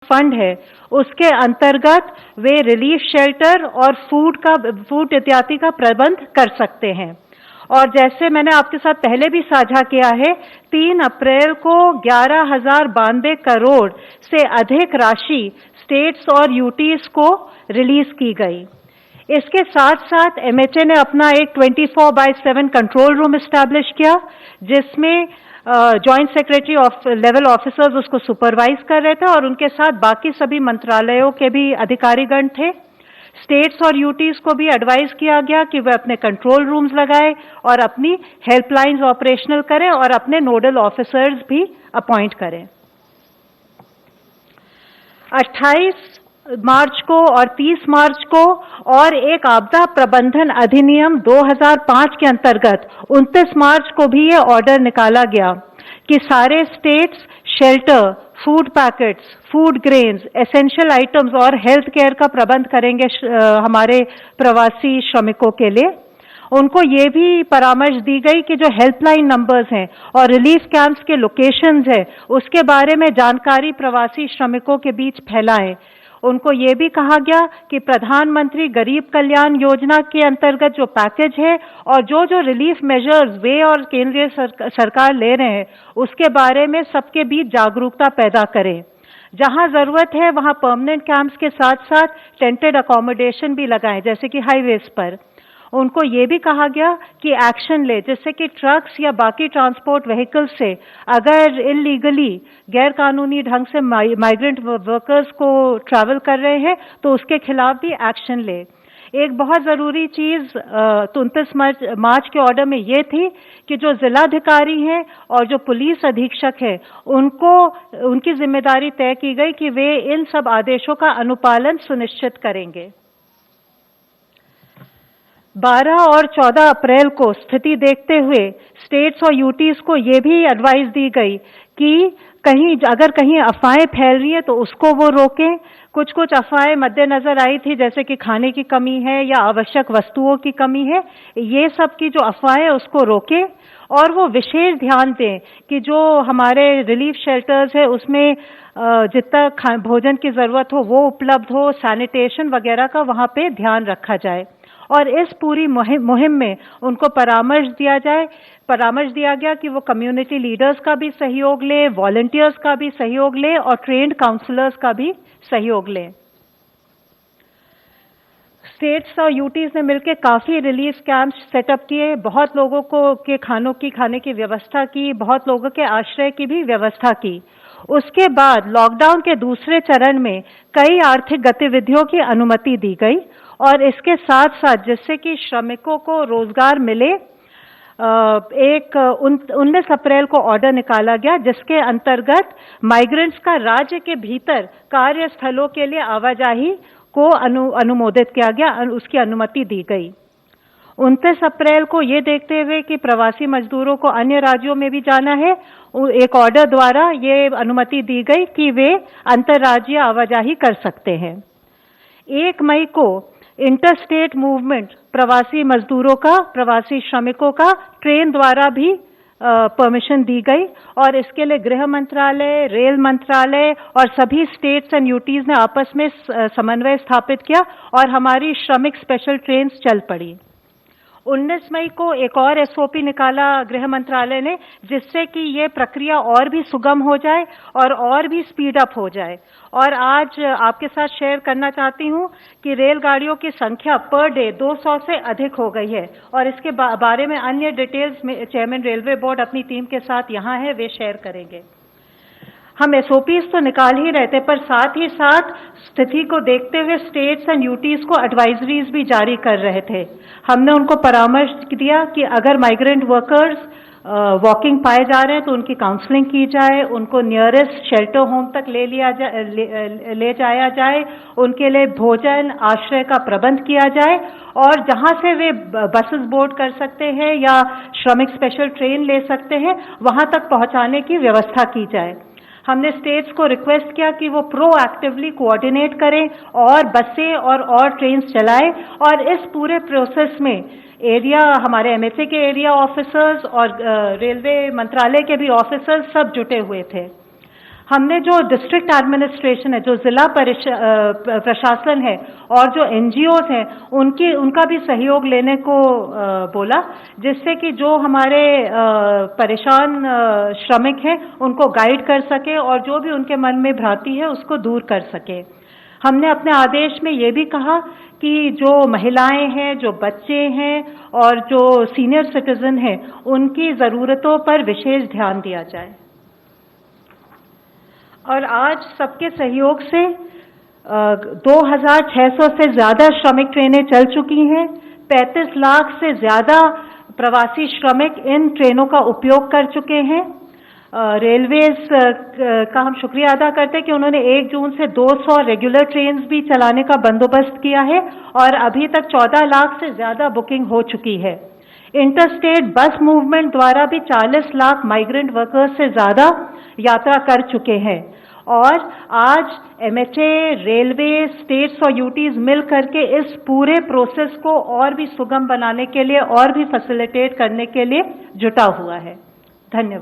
Fund है उसके अंतर्गत वे रिलीफ शेल्टर और फूड इत्यादि का प्रबंध कर सकते हैं। और जैसे मैंने आपके साथ पहले भी साझा किया है, 3 अप्रैल को 11,092 करोड़ से अधिक राशि स्टेट्स और यूटीज को रिलीज की गई। इसके साथ साथ एमएचए ने अपना एक 24/7 कंट्रोल रूम एस्टैब्लिश किया, जिसमें जॉइंट सेक्रेटरी लेवल ऑफिसर्स उसको सुपरवाइज कर रहे थे और उनके साथ बाकी सभी मंत्रालयों के भी अधिकारीगण थे। स्टेट्स और यूटीज को भी एडवाइज किया गया कि वे अपने कंट्रोल रूम्स लगाएं और अपनी हेल्पलाइंस ऑपरेशनल करें और अपने नोडल ऑफिसर्स भी अपॉइंट करें। 28 मार्च को और 30 मार्च को और एक आपदा प्रबंधन अधिनियम 2005 के अंतर्गत 29 मार्च को भी ये ऑर्डर निकाला गया कि सारे states shelter, food packets, food grains, essential items और हेल्थ केयर का प्रबंध करेंगे हमारे प्रवासी श्रमिकों के लिए। उनको ये भी परामर्श दी गई कि जो हेल्पलाइन नंबर्स हैं और रिलीफ कैंप्स के लोकेशंस हैं, उसके बारे में जानकारी प्रवासी श्रमिकों के बीच फैलाएं। उनको ये भी कहा गया कि प्रधानमंत्री गरीब कल्याण योजना के अंतर्गत जो पैकेज है और जो रिलीफ मेजर्स वे और केंद्रीय सरकार ले रहे हैं, उसके बारे में सबके बीच जागरूकता पैदा करें। जहां जरूरत है वहां परमानेंट कैंप्स के साथ साथ टेंटेड अकोमोडेशन भी लगाएं, जैसे कि हाईवेज पर। उनको ये भी कहा गया कि एक्शन ले, जिससे कि ट्रक्स या बाकी ट्रांसपोर्ट व्हीकल्स से अगर इलीगली गैर कानूनी ढंग से माइग्रेंट वर्कर्स को ट्रैवल कर रहे हैं तो उसके खिलाफ भी एक्शन ले। एक बहुत जरूरी चीज 29 मार्च के ऑर्डर में ये थी कि जो जिलाधिकारी हैं और जो पुलिस अधीक्षक हैं, उनकी जिम्मेदारी तय की गई कि वे इन सब आदेशों का अनुपालन सुनिश्चित करेंगे। 12 और 14 अप्रैल को स्थिति देखते हुए स्टेट्स और यूटीज को ये भी एडवाइस दी गई कि अगर कहीं अफवाहें फैल रही है तो उसको वो रोकें। कुछ अफवाहें मद्देनजर आई थी, जैसे कि खाने की कमी है या आवश्यक वस्तुओं की कमी है। ये सब की जो अफवाहें उसको रोकें और वो विशेष ध्यान दें कि जो हमारे रिलीफ शेल्टर्स है उसमें जितना भोजन की जरूरत हो वो उपलब्ध हो, सैनिटेशन वगैरह का वहाँ पे ध्यान रखा जाए। और इस पूरी मुहिम में उनको परामर्श दिया गया कि वो कम्युनिटी लीडर्स का भी सहयोग ले, वॉलंटियर्स का भी सहयोग ले और ट्रेन्ड काउंसलर्स का भी सहयोग ले। स्टेट्स और यूटीज ने मिलकर काफी रिलीफ कैंप्स सेटअप किए, बहुत लोगों को के खाने की व्यवस्था की, बहुत लोगों के आश्रय की भी व्यवस्था की। उसके बाद लॉकडाउन के दूसरे चरण में कई आर्थिक गतिविधियों की अनुमति दी गई और इसके साथ साथ जिससे कि श्रमिकों को रोजगार मिले, 19 अप्रैल को ऑर्डर निकाला गया जिसके अंतर्गत माइग्रेंट्स का राज्य के भीतर कार्यस्थलों के लिए आवाजाही को अनुमोदित किया गया, उसकी अनुमति दी गई। 29 अप्रैल को ये देखते हुए कि प्रवासी मजदूरों को अन्य राज्यों में भी जाना है, एक ऑर्डर द्वारा ये अनुमति दी गई कि वे अंतर्राज्यीय आवाजाही कर सकते हैं। 1 मई को इंटरस्टेट मूवमेंट प्रवासी मजदूरों का, प्रवासी श्रमिकों का ट्रेन द्वारा भी परमिशन दी गई और इसके लिए गृह मंत्रालय, रेल मंत्रालय और सभी स्टेट्स एंड यूटीज ने आपस में समन्वय स्थापित किया और हमारी श्रमिक स्पेशल ट्रेन्स चल पड़ी। 19 मई को एक और एसओपी निकाला गृह मंत्रालय ने, जिससे कि ये प्रक्रिया और भी सुगम हो जाए और भी स्पीड अप हो जाए। और आज आपके साथ शेयर करना चाहती हूँ कि रेलगाड़ियों की संख्या पर डे 200 से अधिक हो गई है और इसके बारे में अन्य डिटेल्स में चेयरमैन रेलवे बोर्ड अपनी टीम के साथ यहाँ है, वे शेयर करेंगे। हम एसओपीज तो निकाल ही रहे थे, पर साथ ही साथ स्थिति को देखते हुए स्टेट्स एंड यूटीज को एडवाइजरीज भी जारी कर रहे थे। हमने उनको परामर्श दिया कि अगर माइग्रेंट वर्कर्स वॉकिंग पाए जा रहे हैं तो उनकी काउंसलिंग की जाए, उनको नियरेस्ट शेल्टर होम तक ले जाया जाए, उनके लिए भोजन आश्रय का प्रबंध किया जाए और जहां से वे बसेस बोर्ड कर सकते हैं या श्रमिक स्पेशल ट्रेन ले सकते हैं वहां तक पहुंचाने की व्यवस्था की जाए। हमने स्टेट्स को रिक्वेस्ट किया कि वो प्रोएक्टिवली कोऑर्डिनेट करें और बसें और ट्रेन्स चलाएं और इस पूरे प्रोसेस में हमारे एमएचए के एरिया ऑफिसर्स और रेलवे मंत्रालय के भी ऑफिसर्स सब जुटे हुए थे। हमने जो डिस्ट्रिक्ट एडमिनिस्ट्रेशन है, जो जिला प्रशासन है और जो एनजीओज हैं, उनका भी सहयोग लेने को बोला, जिससे कि जो हमारे परेशान श्रमिक हैं उनको गाइड कर सके और जो भी उनके मन में भ्रांति है उसको दूर कर सके। हमने अपने आदेश में ये भी कहा कि जो महिलाएं हैं, जो बच्चे हैं और जो सीनियर सिटीजन हैं, उनकी ज़रूरतों पर विशेष ध्यान दिया जाए। और आज सबके सहयोग से 2600 से ज़्यादा श्रमिक ट्रेनें चल चुकी हैं। 35 लाख से ज़्यादा प्रवासी श्रमिक इन ट्रेनों का उपयोग कर चुके हैं। रेलवेज का हम शुक्रिया अदा करते हैं कि उन्होंने 1 जून से 200 रेगुलर ट्रेन्स भी चलाने का बंदोबस्त किया है और अभी तक 14 लाख से ज़्यादा बुकिंग हो चुकी है। इंटरस्टेट बस मूवमेंट द्वारा भी 40 लाख माइग्रेंट वर्कर्स से ज़्यादा यात्रा कर चुके हैं और आज MHA, रेलवे, स्टेट्स और यूटीज मिल करके इस पूरे प्रोसेस को और भी सुगम बनाने के लिए और भी फैसिलिटेट करने के लिए जुटा हुआ है। धन्यवाद।